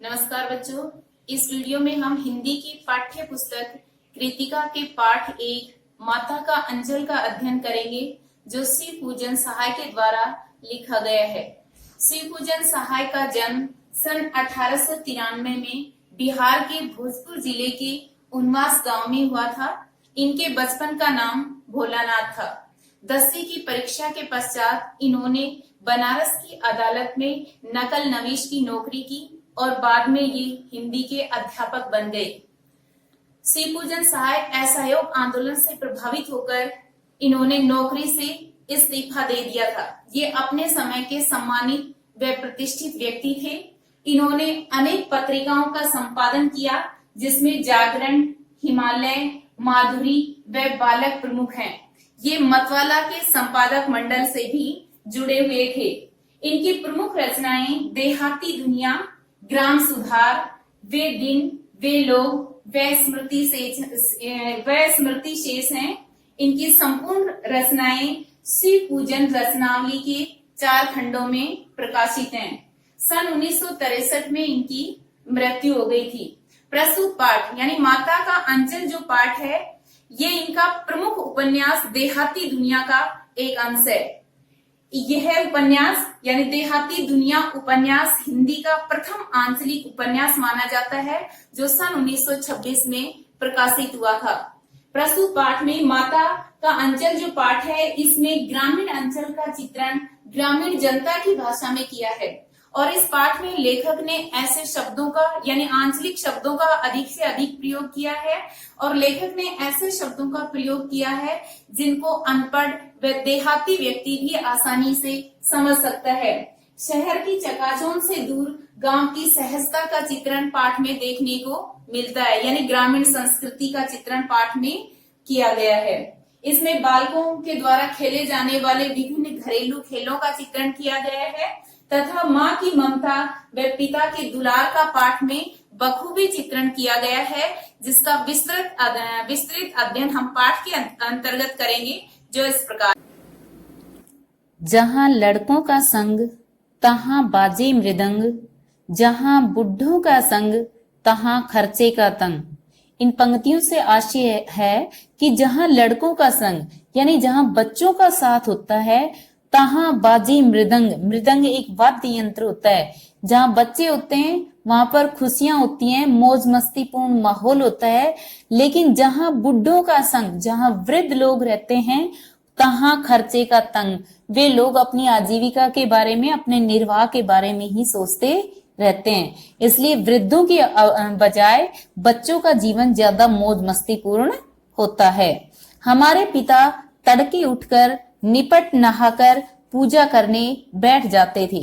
नमस्कार बच्चों, इस वीडियो में हम हिंदी की पाठ्य पुस्तक कृतिका के पाठ 1 माता का अंचल का अध्ययन करेंगे, जो शिव पूजन सहाय के द्वारा लिखा गया है। शिव पूजन सहाय का जन्म सन 1893 में बिहार के भोजपुर जिले के उन्वास गांव में हुआ था। इनके बचपन का नाम भोलानाथ था। 10वीं की परीक्षा के पश्चात इन्होंने बनारस की अदालत में नकल नवीश की नौकरी की और बाद में ये हिंदी के अध्यापक बन गए। शिव पूजन सहाय असहयोग आंदोलन से प्रभावित होकर इन्होंने नौकरी से इस्तीफा दे दिया था। ये अपने समय के सम्मानित व प्रतिष्ठित व्यक्ति थे। इन्होंने अनेक पत्रिकाओं का संपादन किया, जिसमें जागरण, हिमालय, माधुरी व बालक प्रमुख हैं। ये मतवाला के संपादक मंडल से भी जुड़े हुए थे। इनकी प्रमुख रचनाएं देहाती दुनिया, ग्राम सुधार, वे दिन वे लोग व स्मृति शेष हैं। इनकी संपूर्ण रचनाएं शिव पूजन रचनावली के 4 खंडों में प्रकाशित हैं। सन 1963 में इनकी मृत्यु हो गई थी। प्रस्तुत पाठ यानी माता का अंचल जो पाठ है, ये इनका प्रमुख उपन्यास देहाती दुनिया का एक अंश है। यह उपन्यास यानी देहाती दुनिया उपन्यास हिंदी का प्रथम आंचलिक उपन्यास माना जाता है, जो सन 1926 में प्रकाशित हुआ था। प्रस्तुत पाठ में माता का अंचल जो पाठ है, इसमें ग्रामीण अंचल का चित्रण ग्रामीण जनता की भाषा में किया है। और इस पाठ में लेखक ने ऐसे शब्दों का यानी आंचलिक शब्दों का अधिक से अधिक प्रयोग किया है, और लेखक ने ऐसे शब्दों का प्रयोग किया है जिनको अनपढ़ व देहाती व्यक्ति भी आसानी से समझ सकता है। शहर की चकाचौंध से दूर गांव की सहजता का चित्रण पाठ में देखने को मिलता है, यानी ग्रामीण संस्कृति का चित्रण पाठ में किया गया है। इसमें बालकों के द्वारा खेले जाने वाले विभिन्न घरेलू खेलों का चित्रण किया गया है तथा माँ की ममता व पिता के दुलार का पाठ में बखूबी चित्रण किया गया है, जिसका विस्तृत अध्ययन हम पाठ के अंतर्गत करेंगे, जो इस प्रकार। जहाँ लड़कों का संग तहाँ बाजे मृदंग, जहाँ बुढ़ों का संग तहाँ खर्चे का तंग। इन पंक्तियों से आशय है कि जहाँ लड़कों का संग यानी जहाँ बच्चों का साथ होता है, तहाँ बाजे मृदंग, मृदंग एक वाद्य यंत्र होता है। जहाँ बच्चे होते हैं वहां पर खुशियां होती हैं, मौज मस्ती पूर्ण माहौल होता है। लेकिन जहाँ बुढ़ों का संग, जहाँ वृद्ध लोग रहते हैं, तहाँ खर्चे का तंग। वे लोग अपनी आजीविका के बारे में, अपने निर्वाह के बारे में ही सोचते रहते हैं। इसलिए वृद्धों की बजाय बच्चों का जीवन ज्यादा मौज मस्ती पूर्ण होता है। हमारे पिता तड़के उठकर निपट नहाकर पूजा करने बैठ जाते थे।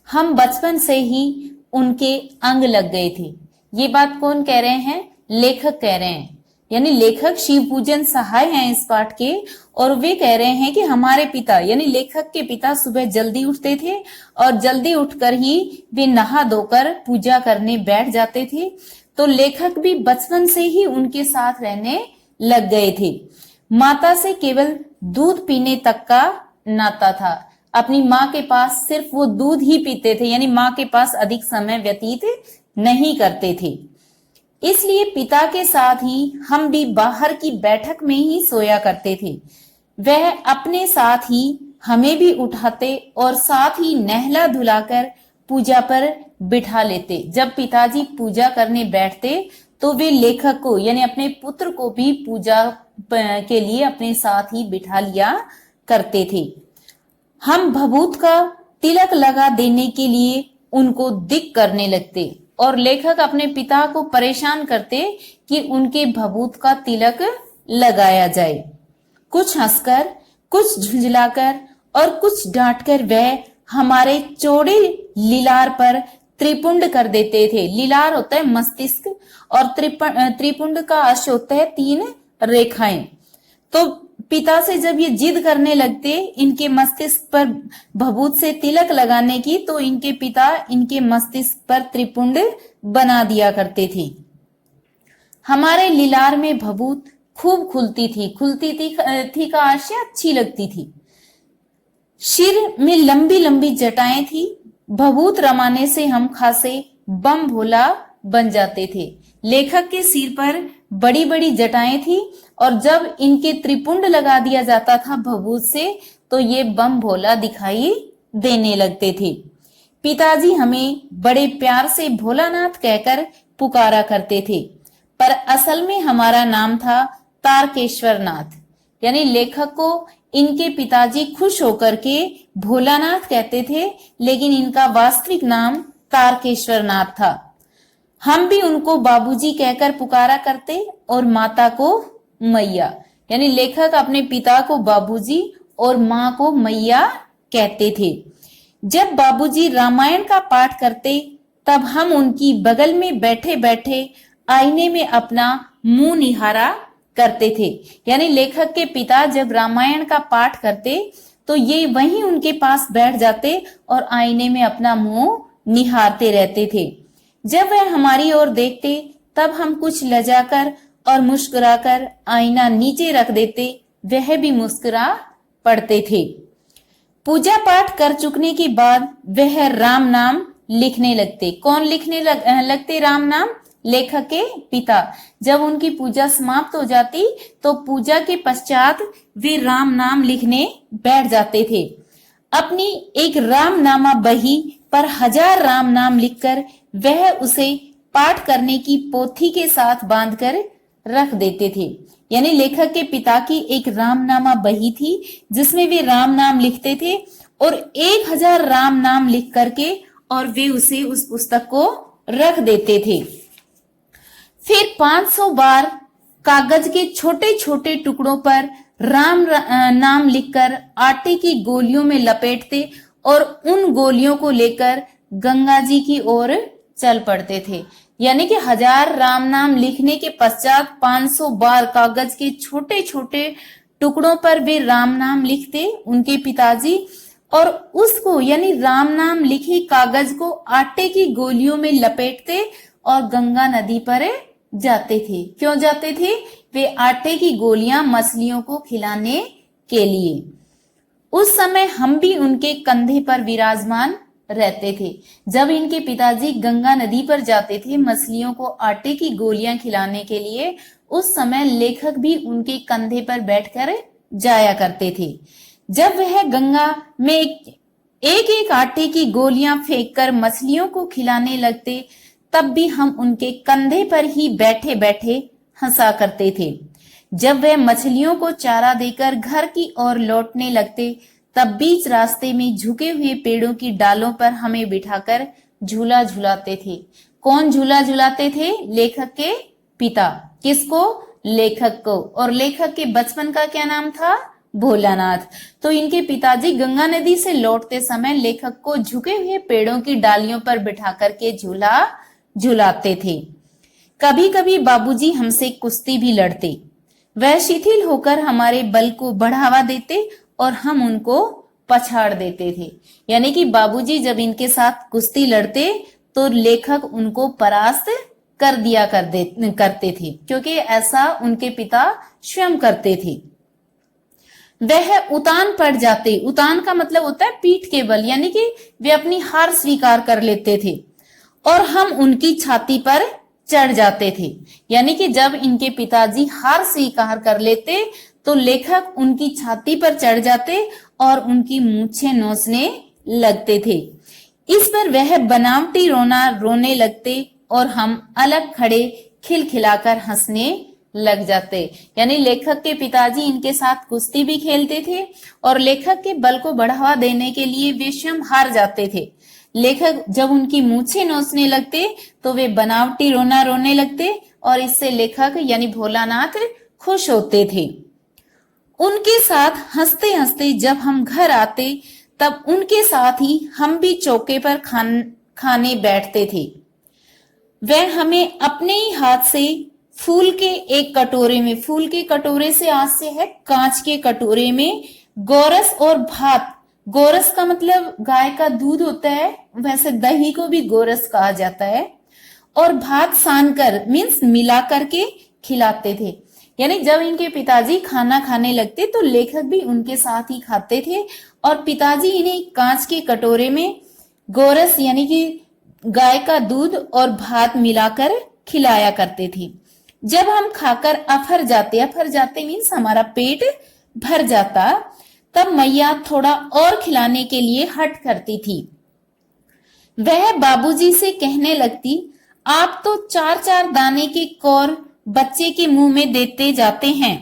हम बचपन से ही उनके अंग लग गए थे। ये बात कौन कह रहे हैं? लेखक कह रहे हैं, यानी लेखक शिव पूजन सहाय हैं इस पाठ के। और वे कह रहे हैं कि हमारे पिता यानी लेखक के पिता सुबह जल्दी उठते थे और जल्दी उठकर ही वे नहा धोकर पूजा करने बैठ जाते थे। तो लेखक भी बचपन से ही उनके साथ रहने लग गए थे। माता से केवल दूध पीने तक का नाता था। अपनी माँ के पास सिर्फ वो दूध ही पीते थे, यानी माँ के पास अधिक समय व्यतीत नहीं करते थे। इसलिए पिता के साथ ही हम भी बाहर की बैठक में ही सोया करते थे। वह अपने साथ ही हमें भी उठाते और साथ ही नहला धुलाकर पूजा पर बिठा लेते। जब पिताजी पूजा करने बैठते तो वे लेखक को यानी अपने पुत्र को भी पूजा के लिए अपने साथ ही बिठा लिया करते थे। हम भभूत का तिलक लगा देने के लिए उनको दिक करने लगते और लेखक अपने पिता को परेशान करते कि उनके भभूत का तिलक लगाया जाए। कुछ हंसकर, कुछ झुंझलाकर और कुछ डांटकर वह हमारे चौड़े लीलार पर त्रिपुंड कर देते थे। लीलार होता है मस्तिष्क और त्रिपुंड का अर्थ होता है 3 रेखाएं। तो पिता से जब ये जिद करने लगते इनके मस्तिष्क पर भभूत से तिलक लगाने की, तो इनके पिता इनके मस्तिष्क पर त्रिपुंड बना दिया करते थे। हमारे लीलार में भभूत खूब खुलती थी का आशय अच्छी लगती थी। सिर में लंबी लंबी जटाएं थी। भभूत रमाने से हम खासे बम भोला बन जाते थे। लेखक के सिर पर बड़ी बड़ी जटाएं थी और जब इनके त्रिपुंड लगा दिया जाता था भभूत से तो ये बम भोला दिखाई देने लगते थे। पिताजी हमें बड़े प्यार से भोलानाथ कहकर पुकारा करते थे, पर असल में हमारा नाम था तारकेश्वर नाथ। यानी लेखक को इनके पिताजी खुश होकर के भोलानाथ कहते थे, लेकिन इनका वास्तविक नाम तारकेश्वर नाथ था। हम भी उनको बाबूजी कहकर पुकारा करते और माता को मैया। यानी लेखक अपने पिता को बाबूजी और माँ को मैया कहते थे। जब बाबूजी रामायण का पाठ करते तब हम उनकी बगल में बैठे बैठे आईने में अपना मुंह निहारा करते थे। यानी लेखक के पिता जब रामायण का पाठ करते तो ये वहीं उनके पास बैठ जाते और आईने में अपना मुंह निहारते रहते थे। जब वह हमारी ओर देखते तब हम कुछ लजाकर और मुस्कुराकर आईना नीचे रख देते, वह भी मुस्कुरा पड़ते थे। पूजा पाठ कर चुकने के बाद वह राम नाम लिखने लगते। कौन लिखने लगते राम नाम? लेखक के पिता। जब उनकी पूजा समाप्त हो जाती तो पूजा के पश्चात वे राम नाम लिखने बैठ जाते थे। अपनी एक रामनामा बही पर 1000 राम नाम लिखकर वह उसे पाठ करने की पोथी के साथ बांधकर रख देते थे। यानी लेखक के पिता की एक रामनामा बही थी जिसमें वे राम नाम लिखते थे और 1000 राम नाम लिख करके और वे उसे उस पुस्तक को रख देते थे। फिर 500 बार कागज के छोटे छोटे टुकड़ों पर राम नाम लिखकर आटे की गोलियों में लपेटते और उन गोलियों को लेकर गंगा जी की ओर चल पड़ते थे। यानी कि 1000 राम नाम लिखने के पश्चात 500 बार कागज के छोटे छोटे टुकड़ों पर वे राम नाम लिखते उनके पिताजी, और उसको यानी राम नाम लिखे कागज को आटे की गोलियों में लपेटते और गंगा नदी पर जाते थे। क्यों जाते थे? वे आटे की गोलियां मछलियों को खिलाने के लिए। उस समय हम भी उनके कंधे पर विराजमान रहते थे। जब इनके पिताजी गंगा नदी पर जाते थे मछलियों को आटे की गोलियां खिलाने के लिए, उस समय लेखक भी उनके कंधे पर बैठकर जाया करते थे। जब वह गंगा में एक एक आटे की गोलियां फेंककर मछलियों को खिलाने लगते तब भी हम उनके कंधे पर ही बैठे बैठे हंसा करते थे। जब वह मछलियों को चारा देकर घर की ओर लौटने लगते तब बीच रास्ते में झुके हुए पेड़ों की डालों पर हमें बिठाकर झूला झुलाते थे। कौन झूला झुलाते थे? लेखक के पिता। किसको? लेखक को। और लेखक के बचपन का क्या नाम था? भोलानाथ। तो इनके पिताजी गंगा नदी से लौटते समय लेखक को झुके हुए पेड़ों की डालियों पर बिठा करके झूला झुलाते थे। कभी कभी बाबूजी हमसे कुश्ती भी लड़ते। वह शिथिल होकर हमारे बल को बढ़ावा देते और हम उनको पछाड़ देते थे। यानी कि बाबूजी जब इनके साथ कुश्ती लड़ते तो लेखक उनको परास्त कर दिया करते थे, क्योंकि ऐसा उनके पिता स्वयं करते थे। वह उतान पड़ जाते। उतान का मतलब होता है पीठ के बल, यानी कि वे अपनी हार स्वीकार कर लेते थे और हम उनकी छाती पर चढ़ जाते थे। यानी कि जब इनके पिताजी हार स्वीकार कर लेते तो लेखक उनकी छाती पर चढ़ जाते और उनकी मूछें नोचने लगते थे। इस पर वह बनावटी रोना रोने लगते और हम अलग खड़े खिलखिलाकर हंसने लग जाते। यानी लेखक के पिताजी इनके साथ कुश्ती भी खेलते थे और लेखक के बल को बढ़ावा देने के लिए वे स्वयं हार जाते थे। लेखक जब उनकी मूछें नोचने लगते तो वे बनावटी रोना रोने लगते और इससे लेखक यानी भोलानाथ खुश होते थे। उनके साथ हंसते हंसते जब हम घर आते तब उनके साथ ही हम भी चौके पर खाने बैठते थे। वह हमें अपने ही हाथ से फूल के एक कटोरे में, फूल के कटोरे से आज से है कांच के कटोरे में गोरस और भात, गोरस का मतलब गाय का दूध होता है, वैसे दही को भी गोरस कहा जाता है, और भात सानकर मीन्स मिला करके खिलाते थे। यानी जब इनके पिताजी खाना खाने लगते तो लेखक भी उनके साथ ही खाते थे और पिताजी इन्हें कांच के कटोरे में गोरस यानी कि गाय का दूध और भात मिलाकर खिलाया करते थे। जब हम खाकर अफर जाते मीन्स हमारा पेट भर जाता, तब मैया थोड़ा और खिलाने के लिए हट करती थी। वह बाबूजी से कहने लगती, आप तो 4-4 दाने के कौर बच्चे के मुंह में देते जाते हैं।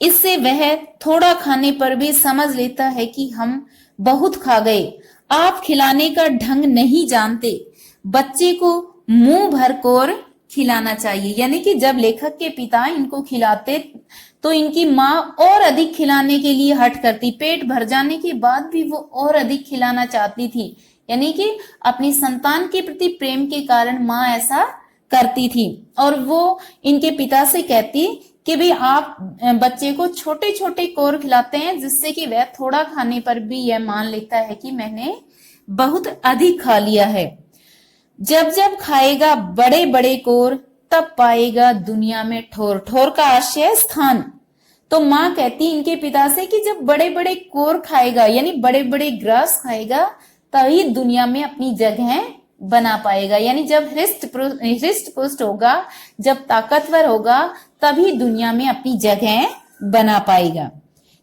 इससे वह थोड़ा खाने पर भी समझ लेता है कि हम बहुत खा गए। आप खिलाने का ढंग नहीं जानते, बच्चे को मुंह भर कर खिलाना चाहिए। यानी कि जब लेखक के पिता इनको खिलाते तो इनकी माँ और अधिक खिलाने के लिए हट करती, पेट भर जाने के बाद भी वो और अधिक खिलाना चाहती थी। यानी कि अपनी संतान के प्रति प्रेम के कारण माँ ऐसा करती थी। और वो इनके पिता से कहती कि भाई आप बच्चे को छोटे छोटे कोर खिलाते हैं, जिससे कि वह थोड़ा खाने पर भी यह मान लेता है कि मैंने बहुत अधिक खा लिया है। जब जब खाएगा बड़े बड़े कोर, तब पाएगा दुनिया में ठोर। ठोर का आशय स्थान। तो माँ कहती इनके पिता से कि जब बड़े बड़े कोर खाएगा, यानी बड़े बड़े ग्रास खाएगा, तभी दुनिया में अपनी जगह बना पाएगा। यानी जब हृष्ट पुष्ट होगा, जब ताकतवर होगा, तभी दुनिया में अपनी जगह बना पाएगा।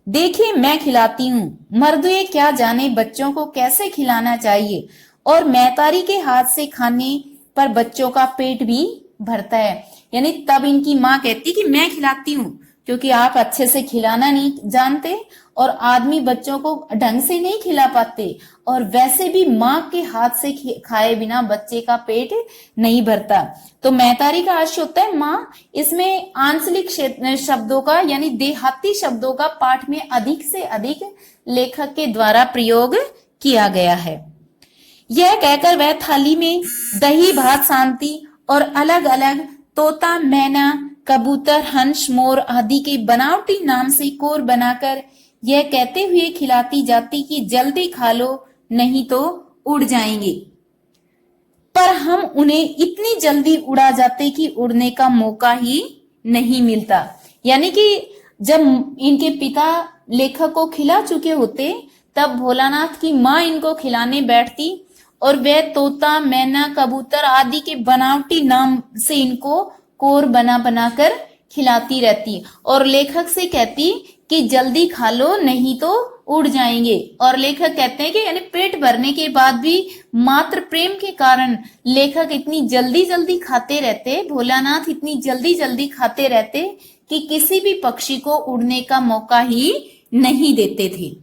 देखिए मैं खिलाती हूँ, मर्दुए क्या जाने बच्चों को कैसे खिलाना चाहिए, और मैतारी के हाथ से खाने पर बच्चों का पेट भी भरता है। यानी तब इनकी माँ कहती कि मैं खिलाती हूँ, क्योंकि आप अच्छे से खिलाना नहीं जानते और आदमी बच्चों को ढंग से नहीं खिला पाते, और वैसे भी माँ के हाथ से खाए बिना बच्चे का पेट नहीं भरता। तो मैतारी का आशय होता है माँ। इसमें आंचलिक शब्दों का यानी देहाती शब्दों का पाठ में अधिक से अधिक लेखक के द्वारा प्रयोग किया गया है। यह कहकर वह थाली में दही भात सांती और अलग अलग तोता मैना कबूतर हंस मोर आदि के बनावटी नाम से कोर बनाकर यह कहते हुए खिलाती जाती कि जल्दी खा लो नहीं तो उड़ जाएंगे। पर हम उन्हें इतनी जल्दी उड़ा जाते कि उड़ने का मौका ही नहीं मिलता। यानी कि जब इनके पिता लेखक को खिला चुके होते, तब भोलानाथ की माँ इनको खिलाने बैठती और वह तोता मैना कबूतर आदि के बनावटी नाम से इनको कोर बना बनाकर खिलाती रहती और लेखक से कहती कि जल्दी खा लो नहीं तो उड़ जाएंगे। और लेखक कहते हैं कि यानी पेट भरने के बाद भी मात्र प्रेम के कारण लेखक इतनी जल्दी जल्दी खाते रहते, भोलानाथ इतनी जल्दी जल्दी खाते रहते कि किसी भी पक्षी को उड़ने का मौका ही नहीं देते थे।